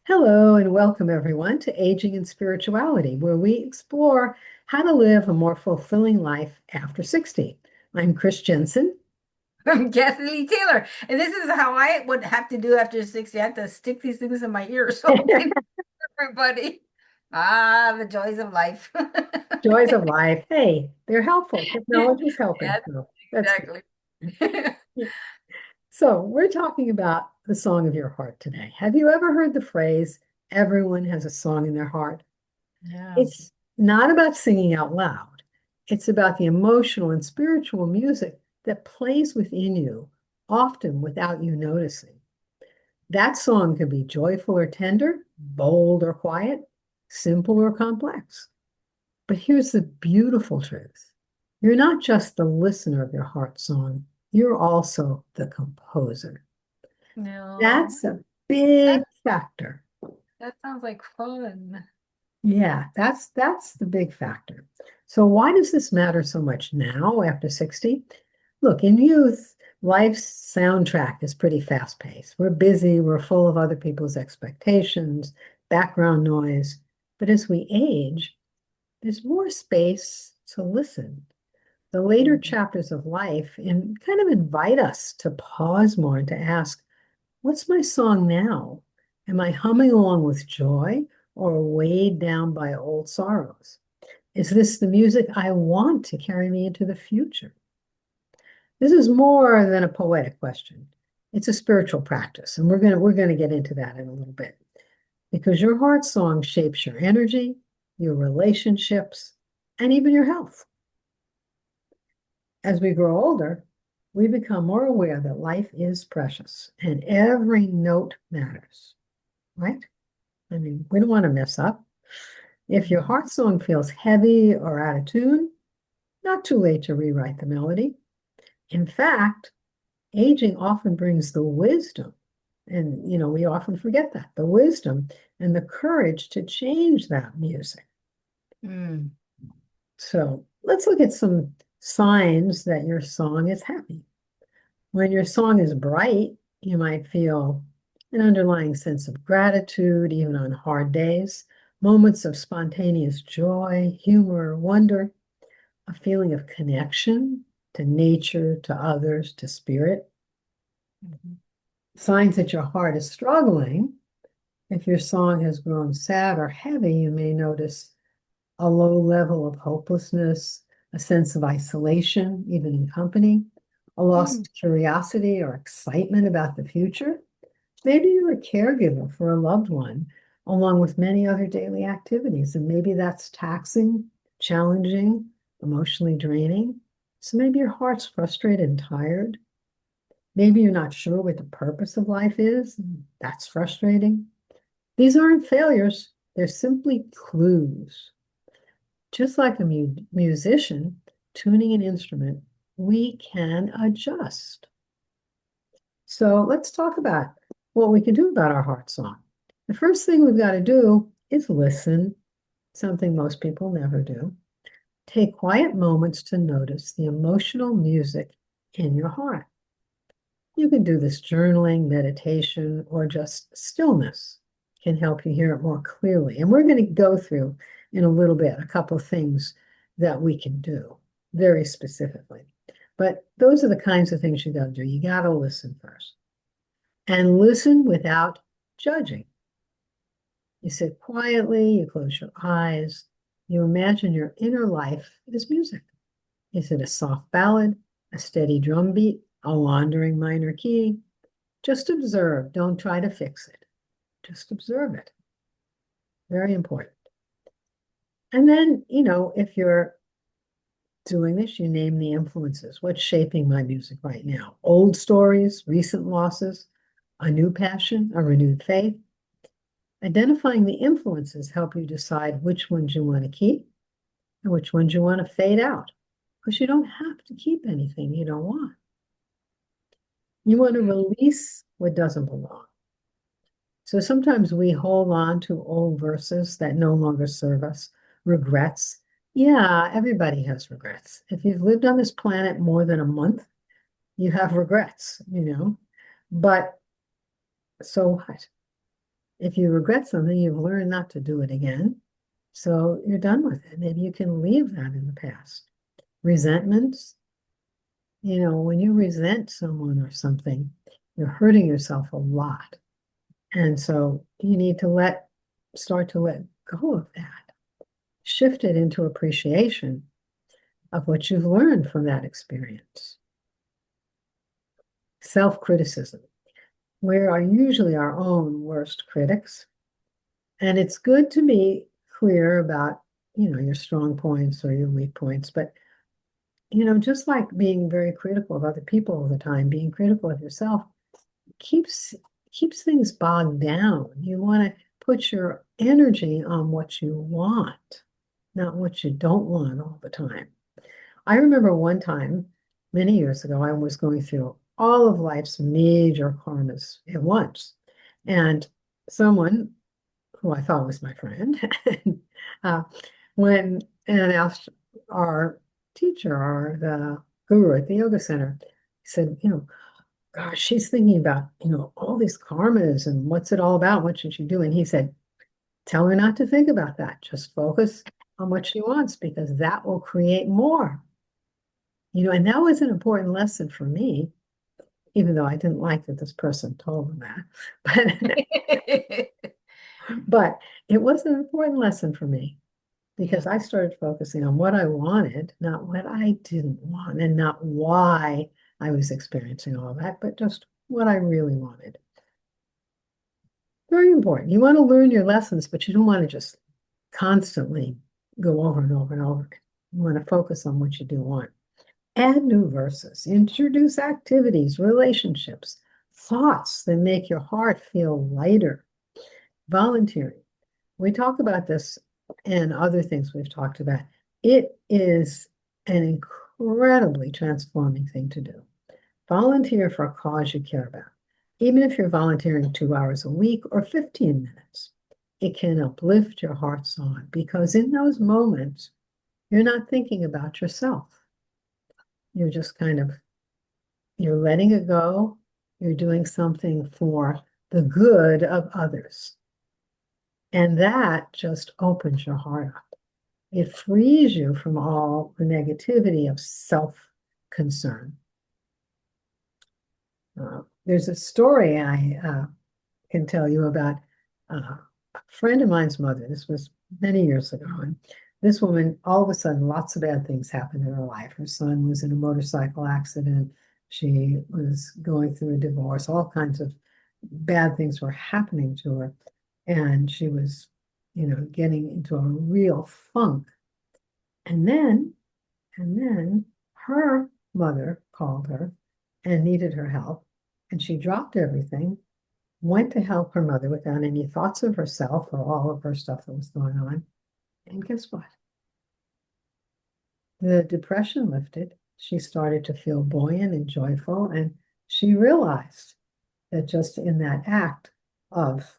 Hello and welcome everyone to Aging and Spirituality, where we explore how to live a more fulfilling life after 60. I'm Chris Jensen. I'm Kathleen Taylor. And this is how I would have to do after 60. I have to stick these things in my ear. So everybody. The joys of life. Joys of life. Hey, they're helpful. Technology is helping. Yes, So that's good. exactly. So we're talking about the song of your heart today. Have you ever heard the phrase, everyone has a song in their heart? Yeah. It's not about singing out loud. It's about the emotional and spiritual music that plays within you, often without you noticing. That song can be joyful or tender, bold or quiet, simple or complex. But here's the beautiful truth. You're not just the listener of your heart song, you're also the composer. No, That's a that big factor. that sounds like fun. Yeah, that's the big factor. So why does this matter so much now after 60? Look, in youth, life's soundtrack is pretty fast-paced. We're busy, we're full of other people's expectations, background noise. But as we age, there's more space to listen. The later Mhm. chapters of life kind of invite us to pause more and to ask, what's my song now? Am I humming along with joy or weighed down by old sorrows? Is this the music I want to carry me into the future? This is more than a poetic question. It's a spiritual practice, and we're gonna get into that in a little bit. Because your heart song shapes your energy, your relationships, and even your health. As we grow older, we become more aware that life is precious and every note matters, right? I mean, we don't want to mess up. If your heart song feels heavy or out of tune, not too late to rewrite the melody. In fact, aging often brings the wisdom, and we often forget that, the wisdom and the courage to change that music. Mm. So let's look at some signs that your song is happy. When your song is bright, you might feel an underlying sense of gratitude, even on hard days, moments of spontaneous joy, humor, wonder, a feeling of connection to nature, to others, to spirit. Mhm. Signs that your heart is struggling. If your song has grown sad or heavy, you may notice a low level of hopelessness, a sense of isolation, even in company, a Mm. lost curiosity or excitement about the future. Maybe you're a caregiver for a loved one, along with many other daily activities, and maybe that's taxing, challenging, emotionally draining. So maybe your heart's frustrated and tired. Maybe you're not sure what the purpose of life is. And that's frustrating. These aren't failures, they're simply clues. Just like a musician tuning an instrument, we can adjust. So let's talk about what we can do about our heart song. The first thing we've got to do is listen, something most people never do. Take quiet moments to notice the emotional music in your heart. You can do this journaling, meditation, or just stillness can help you hear it more clearly. And we're going to go through in a little bit a couple of things that we can do very specifically. But those are the kinds of things you got to do. You got to listen first and listen without judging. You sit quietly, you close your eyes, you imagine your inner life is music. Is it a soft ballad, a steady drum beat, a wandering minor key? Just observe. Don't try to fix it. Just observe it. Very important. And then, if you're doing this, you name the influences. What's shaping my music right now? Old stories, recent losses, a new passion, a renewed faith. Identifying the influences help you decide which ones you want to keep and which ones you want to fade out. Because you don't have to keep anything you don't want. You want to release what doesn't belong. So sometimes we hold on to old verses that no longer serve us, regrets. Yeah, everybody has regrets. If you've lived on this planet more than a month, you have regrets. But so what? If you regret something, you've learned not to do it again. So you're done with it. Maybe you can leave that in the past. Resentments, when you resent someone or something, you're hurting yourself a lot. And so you need to start to let go of that, shift it into appreciation of what you've learned from that experience. Self-criticism. We are usually our own worst critics. And it's good to be clear about, your strong points or your weak points. But, just like being very critical of other people all the time, being critical of yourself keeps keeps things bogged down. You want to put your energy on what you want, not what you don't want all the time. I remember one time, many years ago, I was going through all of life's major karmas at once. And someone who I thought was my friend uh, went and asked our teacher, or the guru at the yoga center, he said, gosh, she's thinking about, all these karmas and what's it all about? What should she do? And he said, tell her not to think about that. Just focus on what she wants because that will create more. And that was an important lesson for me, even though I didn't like that this person told me that. But it was an important lesson for me because Yeah. I started focusing on what I wanted, not what I didn't want, and not why I was experiencing all that, but just what I really wanted. Very important. You want to learn your lessons, but you don't want to just constantly go over and over and over. You want to focus on what you do want. Add new verses, introduce activities, relationships, thoughts that make your heart feel lighter. Volunteering. We talk about this and other things we've talked about. It is an incredibly transforming thing to do. Volunteer for a cause you care about. Even if you're volunteering 2 hours a week or 15 minutes, it can uplift your heart song because in those moments, you're not thinking about yourself. You're just you're letting it go. You're doing something for the good of others. And that just opens your heart up. It frees you from all the negativity of self-concern. There's a story I can tell you about a friend of mine's mother. This was many years ago. And this woman, all of a sudden, lots of bad things happened in her life. Her son was in a motorcycle accident. She was going through a divorce. All kinds of bad things were happening to her. And she was, getting into a real funk. And then, and then her mother called her and needed her help. And she dropped everything, went to help her mother without any thoughts of herself or all of her stuff that was going on. And guess what? The depression lifted. She started to feel buoyant and joyful. And she realized that just in that act of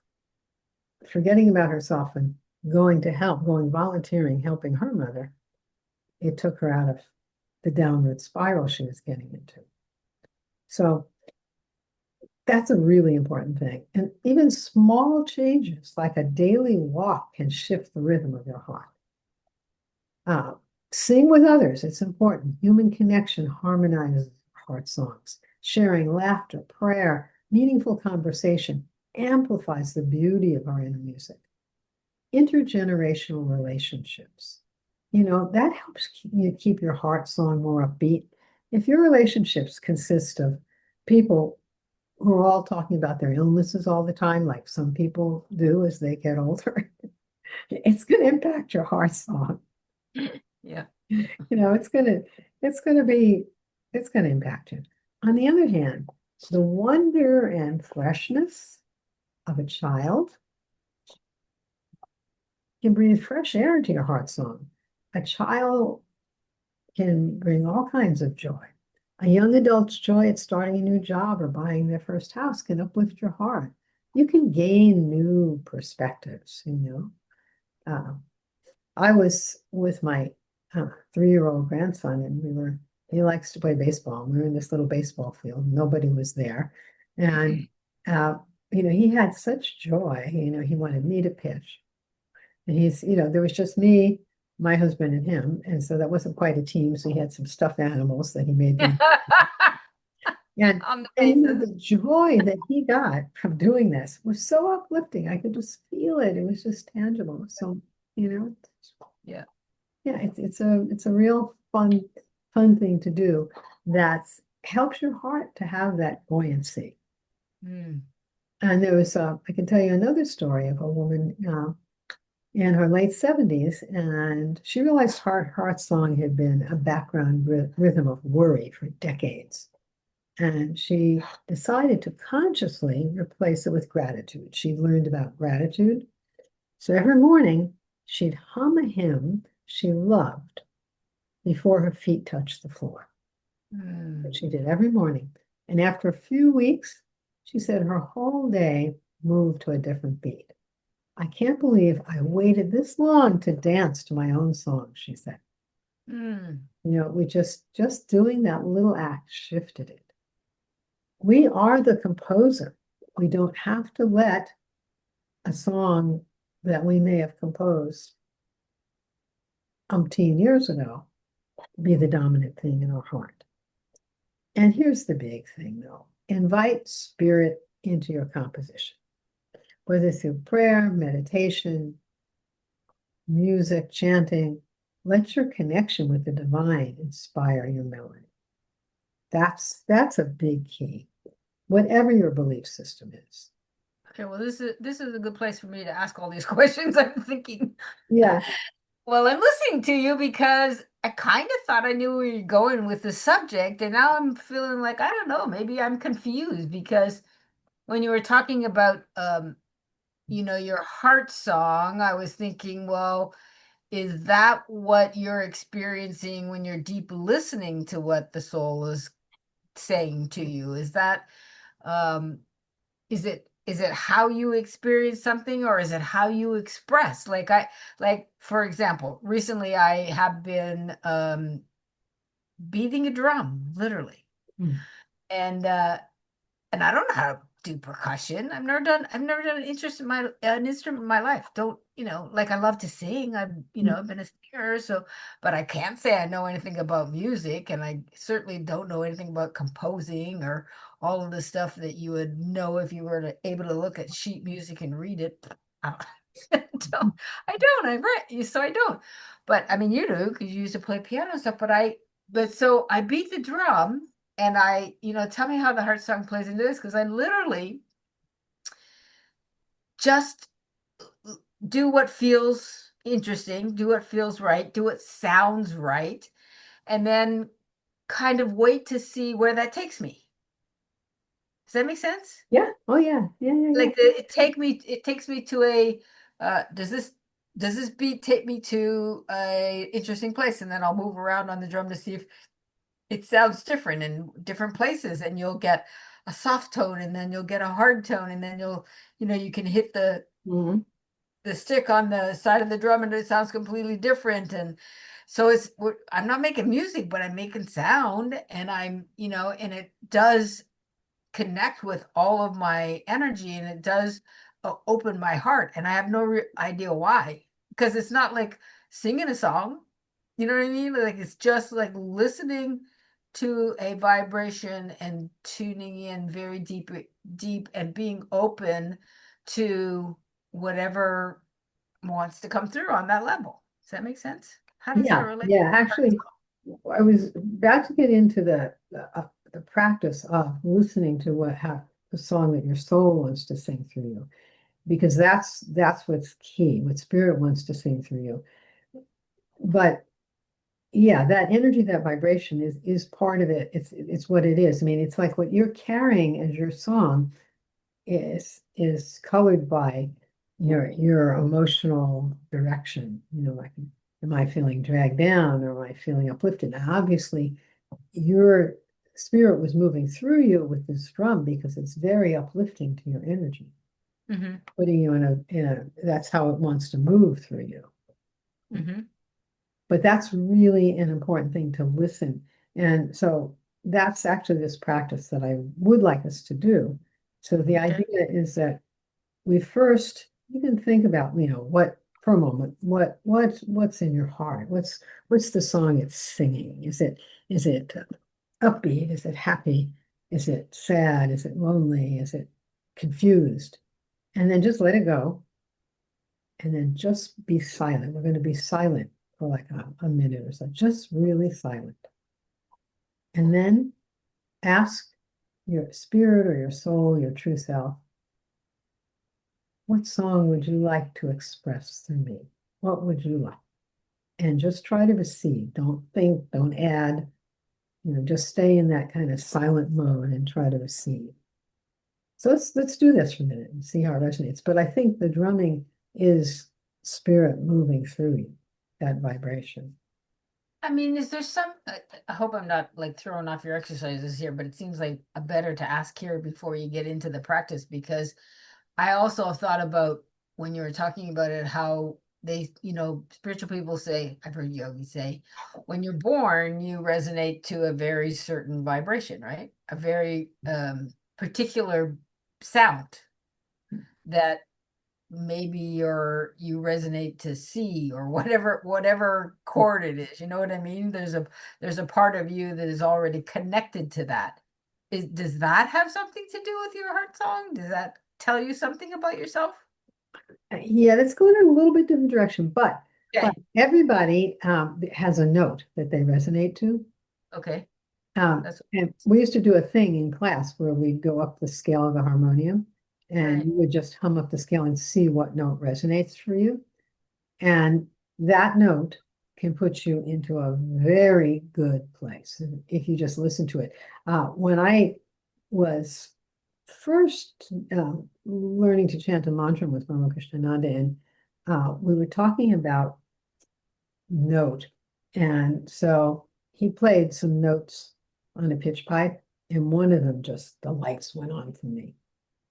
forgetting about herself and going to help, going volunteering, helping her mother, it took her out of the downward spiral she was getting into. So that's a really important thing. And even small changes like a daily walk can shift the rhythm of your heart. Uh, Sing with others, it's important. Human connection harmonizes heart songs. Sharing laughter, prayer, meaningful conversation amplifies the beauty of our inner music. Intergenerational relationships. That helps you keep your heart song more upbeat. If your relationships consist of people who are all talking about their illnesses all the time, like some people do as they get older, it's going to impact your heart song. Yeah. It's going to, it's going to be, it's going to impact you. On the other hand, the wonder and freshness of a child can breathe fresh air into your heart song. A child can bring all kinds of joy. A young adult's joy at starting a new job or buying their first house can uplift your heart. You can gain new perspectives. Uh, I was with my 3-year-old grandson, and he likes to play baseball. We were in this little baseball field. Nobody was there. And he had such joy. He wanted me to pitch. And there was just me, my husband, and him. And so that wasn't quite a team. So he had some stuffed animals that he made them. And On the and bases. the joy that he got from doing this was so uplifting. I could just feel it. It was just tangible. So, you know, Yeah. yeah, it's a real fun thing to do that helps your heart to have that buoyancy. Mm. And I can tell you another story of a woman in her late 70s, and she realized her heart song had been a background rhythm of worry for decades. And she decided to consciously replace it with gratitude. She learned about gratitude. So every morning, she'd hum a hymn she loved before her feet touched the floor. That Mm. she did every morning. And after a few weeks, she said her whole day moved to a different beat. I can't believe I waited this long to dance to my own song, she said. Mm. We just doing that little act shifted it. We are the composer. We don't have to let a song that we may have composed umpteen years ago be the dominant thing in our heart. And here's the big thing, though. Invite spirit into your composition, whether through prayer, meditation, music, chanting. Let your connection with the divine inspire your melody. That's a big key, whatever your belief system is. Okay, well, this is a good place for me to ask all these questions. I'm thinking. Yeah. Well, I'm listening to you because I kind of thought I knew where you're going with the subject, and now I'm feeling like I don't know, maybe I'm confused because when you were talking about your heart song, I was thinking, well, is that what you're experiencing when you're deep listening to what the soul is saying to you? Um is it how you experience something, or is it how you express? Like for example, recently I have been beating a drum, literally. Mm. And I don't know how to do percussion. I've never done an instrument in my life. Don't, like I love to sing. I've been a singer, so but I can't say I know anything about music, and I certainly don't know anything about composing or all of the stuff that you would know if you were able to look at sheet music and read it. I don't, I read, so I don't. But I mean, you do because you used to play piano and stuff. But so I beat the drum, and tell me how the heart song plays into this, because I literally just do what feels interesting, do what feels right, do what sounds right, and then kind of wait to see where that takes me. Does that make sense? Yeah. Oh, yeah. Yeah. Yeah. Yeah. Like it takes me to does this beat take me to a interesting place, and then I'll move around on the drum to see if it sounds different in different places, and you'll get a soft tone, and then you'll get a hard tone, and then you can hit Mhm. the stick on the side of the drum and it sounds completely different. And so I'm not making music, but I'm making sound, and and it does connect with all of my energy, and it does open my heart, and I have no idea why, because it's not like singing a song, you know what I mean? Like it's just like listening to a vibration and tuning in very deep and being open to whatever wants to come through on that level. Does that make sense? How does that Yeah. relate Yeah. to heart? Actually, I was about to get into the practice of listening to how the song that your soul wants to sing through you, because that's what's key, what spirit wants to sing through you. But yeah, that energy, that vibration is part of it. It's what it is. I mean, it's like what you're carrying as your song is colored by your emotional direction. Like, am I feeling dragged down, or am I feeling uplifted? Now, obviously, your spirit was moving through you with this drum because it's very uplifting to your energy, Mm-hmm. putting you in a that's how it wants to move through you. Mm-hmm. But that's really an important thing to listen. And so that's actually this practice that I would like us to do, So the Okay. idea is that we first, you can think about, what for a moment, what's in your heart? What's the song it's singing? Is it upbeat? Is it happy? Is it sad? Is it lonely? Is it confused? And then just let it go and then just be silent. We're going to be silent for like a minute or so, just really silent. And then ask your spirit or your soul, your true self, what song would you like to express through me? What would you like? And just try to receive. Don't think, don't add, just stay in that kind of silent mode and try to receive. So let's do this for a minute and see how it resonates. But I think the drumming is spirit moving through you, that vibration. I mean, is there some, I hope I'm not like throwing off your exercises here, but it seems like a better to ask here before you get into the practice because I also have thought about when you were talking about it, how they, spiritual people say, I've heard yogis say, when you're born, you resonate to a very certain vibration, right? A very particular sound that maybe you resonate to C or whatever chord it is. You know what I mean? There's a part of you that is already connected to that. Does that have something to do with your heart song? Does that tell you something about yourself? Yeah, let's go in a little bit different direction, but Okay. everybody has a note that they resonate to. Okay. That's And we used to do a thing in class where we'd go up the scale of the harmonium and right. you would just hum up the scale and see what note resonates for you. And that note can put you into a very good place if you just listen to it. When I was first learning to chant a mantra with Mama Krishnananda, and we were talking about note. And so he played some notes on a pitch pipe, and one of them just, the lights went on for me.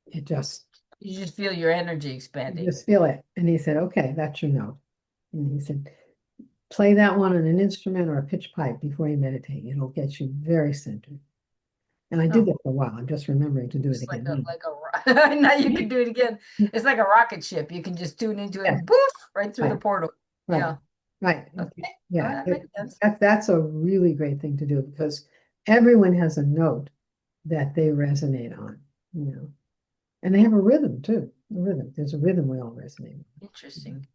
It just, You just feel your energy you expanding. just feel it. And he said, okay, that's your note. And he said, play that one on an instrument or a pitch pipe before you meditate. It'll get you very centered. And I did Oh, that for a while. I'm just remembering to do it just like a again now you now. can do it again. It's like a rocket ship. You can just tune into it Yes, and poof right through the right, portal. right, Yeah. right. Okay. Oh, Yeah, that makes sense. that's a really great thing to do because everyone has a note that they resonate on, you know, and they have a rhythm too. A rhythm. There's a rhythm we all resonate on. Interesting.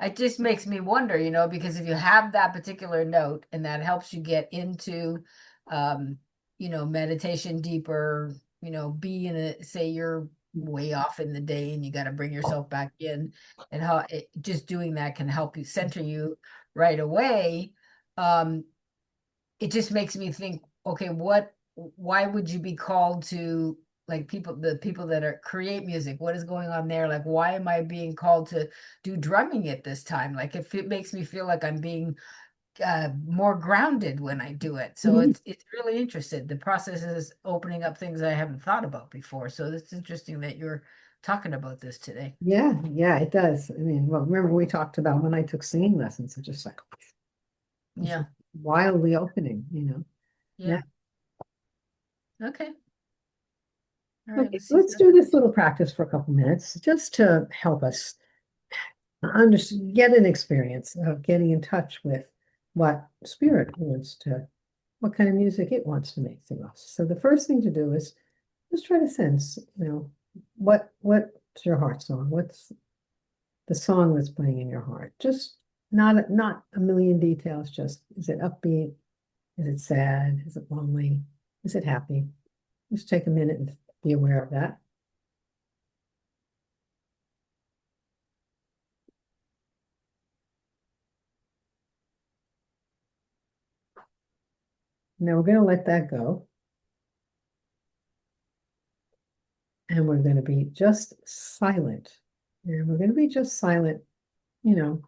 It just makes me wonder, because if you have that particular note and that helps you get into, um, meditation deeper, be in a, say you're way off in the day and you got to bring yourself back in, and how just doing that can help you center you right away. Um, it just makes me think, okay, why would you be called to like the people that are create music? What is going on there? Like, why am I being called to do drumming at this time? Like, if it makes me feel like I'm being more grounded when I do it. So Mhm. it's really interesting. The process is opening up things I haven't thought about before. So it's interesting that you're talking about this today. Yeah, yeah, it does. I mean, well, remember we talked about when I took singing lessons, it's just like it's Yeah. wildly opening. Yeah. Yeah. Okay. All right. Okay, Let's see let's what do this happens. little practice for a couple minutes just to help us get an experience of getting in touch with what spirit wants to, what kind of music it wants to make through us. So the first thing to do is just try to sense, what's your heart song? What's the song that's playing in your heart? Just not a million details, just is it upbeat? Is it sad? Is it lonely? Is it happy? Just take a minute and be aware of that. Now we're going to let that go. And we're going to be just silent. And we're going to be just silent, you know,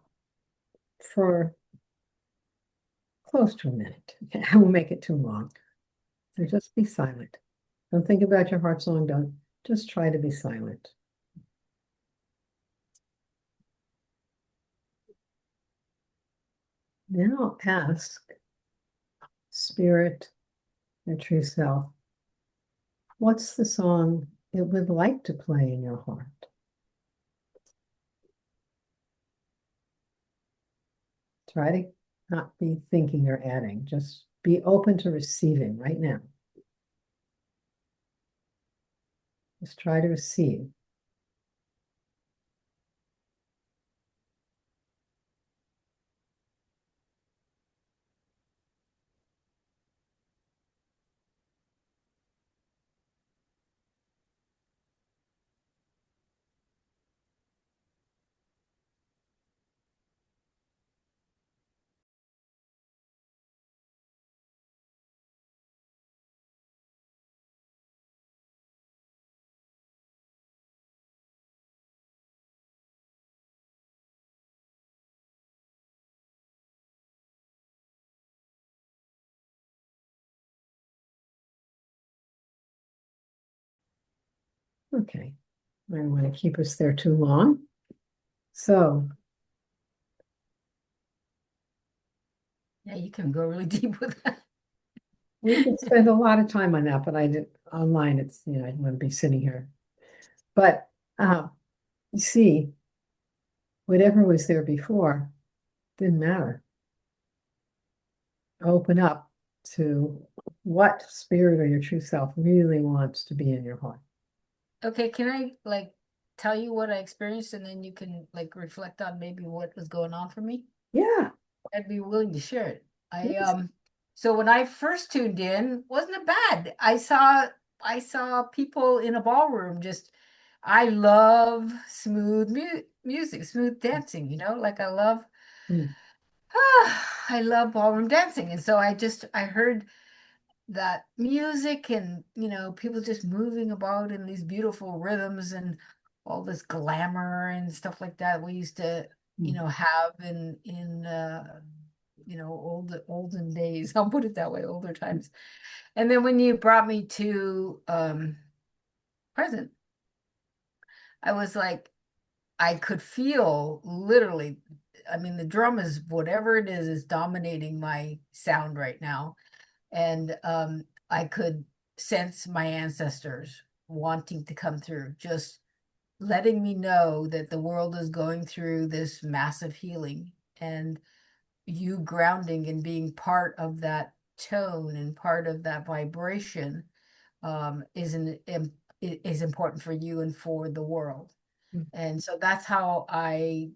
for close to a minute. I won't make it too long. So just be silent. Don't think about your heart song. Don't just try to be silent. Now ask Spirit, your true self, what's the song it would like to play in your heart. Try to not be thinking or adding, just be open to receiving right now. Just try to receive. Okay. I don't want to keep us there too long. So Yeah, you can go really deep with that. we could spend a lot of time on that, but I did online. It's, I don't want to be sitting here. But you see, whatever was there before didn't matter. Open up to what spirit or your true self really wants to be in your heart. Okay, can I like tell you what I experienced and then you can like reflect on maybe what was going on for me? Yeah. I'd be willing to share it. I Yes. so when I first tuned in, wasn't it bad? I saw people in a ballroom just I love smooth music, smooth dancing, like I love Mm, I love ballroom dancing. And so I heard that music and people just moving about in these beautiful rhythms and all this glamour and stuff like that we used to mm, have in olden days. I'll put it that way, older times. And then when you brought me to present, I was like, I could feel literally, I mean, the drum is whatever it is dominating my sound right now. And I could sense my ancestors wanting to come through, just letting me know that the world is going through this massive healing, and you grounding and being part of that tone and part of that vibration is important for you and for the world. mm, And so that's how I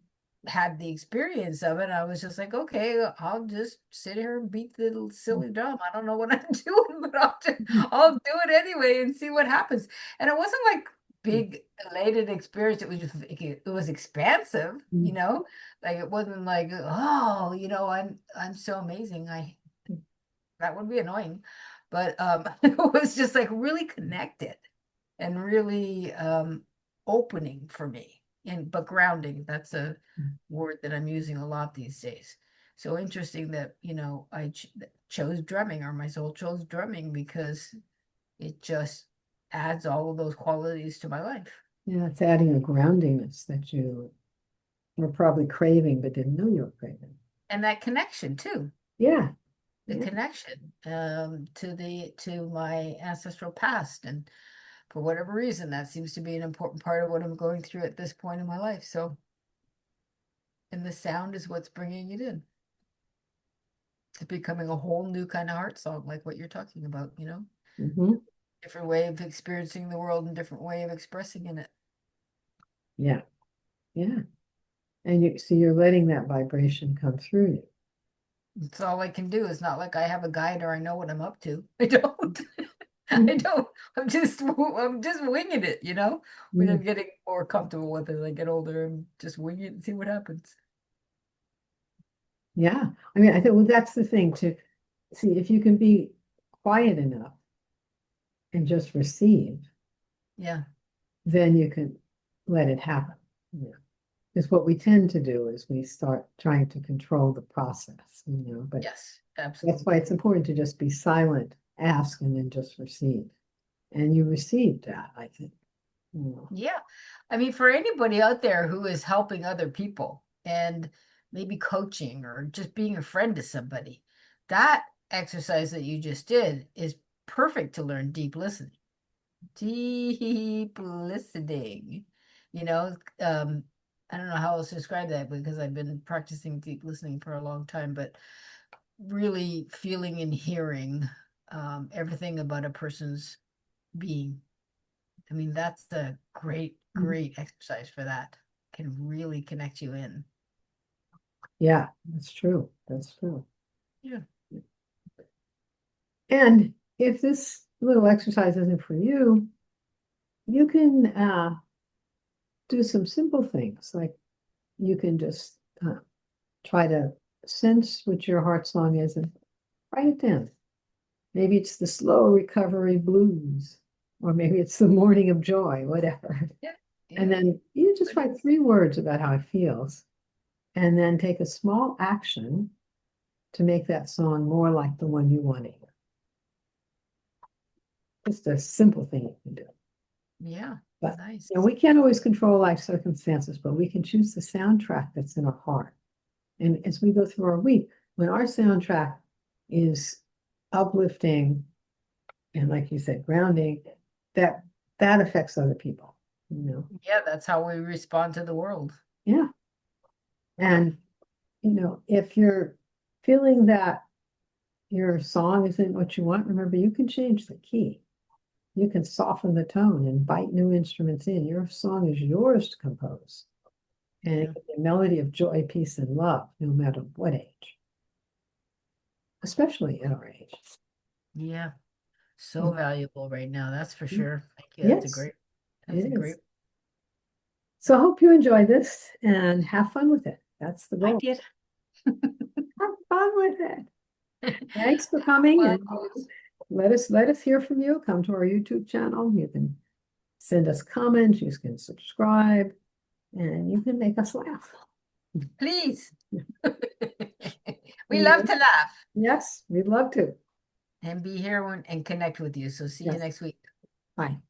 had the experience of it. I was just like, okay, I'll just sit here and beat the little mm, silly drum. I don't know what I'm doing, but mm, I'll do it anyway and see what happens. And it wasn't like mm, big elated experience. It was just it was expansive, mm, like it wasn't like, oh, I'm so amazing. I mm, That would be annoying. But it was just like really connected and really opening for me. And but grounding, that's a mm. word that I'm using a lot these days. So interesting that, I chose drumming, or my soul chose drumming, because it just adds all of those qualities to my life. Yeah, it's adding a groundingness that you were probably craving but didn't know you were craving. And that connection too. Yeah. The Yeah. connection to my ancestral past, and for whatever reason that seems to be an important part of what I'm going through at this point in my life. So, and the sound is what's bringing it in. It's becoming a whole new kind of heart song, like what you're talking about, Hmm. different way of experiencing the world and different way of expressing in it. Yeah. Yeah. And so you're letting that vibration come through you. It's all I can do. It's not like I have a guide or I know what I'm up to. I don't. I Mhm. don't. I'm just winging it, which I'm Mm. getting more comfortable with as I get older. And just wing it and see what happens. Yeah. I mean, I think, well, that's the thing to see if you can be quiet enough and just receive, Yeah. then you can let it happen. Yeah. Because what we tend to do is we start trying to control the process, but Yes, that's why absolutely. it's important to just be silent, ask, and then just receive. And you received that, I think. Yeah. I mean, for anybody out there who is helping other people and maybe coaching or just being a friend to somebody, that exercise that you just did is perfect to learn deep listening. Deep listening. You know, um, I don't know how else to describe that because I've been practicing deep listening for a long time, but really feeling and hearing everything about a person's being. I mean, that's a great, Mhm. great exercise for that. Can really connect you in. Yeah, that's true. That's true. Yeah. And if this little exercise isn't for you, you can do some simple things like you can just try to sense what your heart song is and write it down. Maybe it's the slow recovery blues, or maybe it's the morning of joy, whatever. Yeah. And Yeah. then you just write 3 words about how it feels, and then take a small action to make that song more like the one you want to hear. Just a simple thing you can do. Yeah. But Nice. we can't always control life circumstances, but we can choose the soundtrack that's in our heart. And as we go through our week, when our soundtrack is uplifting and, like you said, grounding, that that affects other people, Yeah, that's how we respond to the world. Yeah. And if you're feeling that your song isn't what you want, remember you can change the key. You can soften the tone, invite new instruments in. Your song is yours to compose. And it Yeah. can be a melody of joy, peace, and love, no matter what age, especially at our age. Yeah. So Mm, valuable right now, that's for sure. Thank you. Yes, That's it a great. is. So I hope you enjoy this and have fun with it. That's the I goal. did. Have fun with it. Thanks for coming Well, and let us hear from you. Come to our YouTube channel. You can send us comments, you can subscribe, and you can make us laugh. please. We love Mhm. to laugh Yes, we'd love to. and be here and connect with you. So see you Yes. next week. Bye.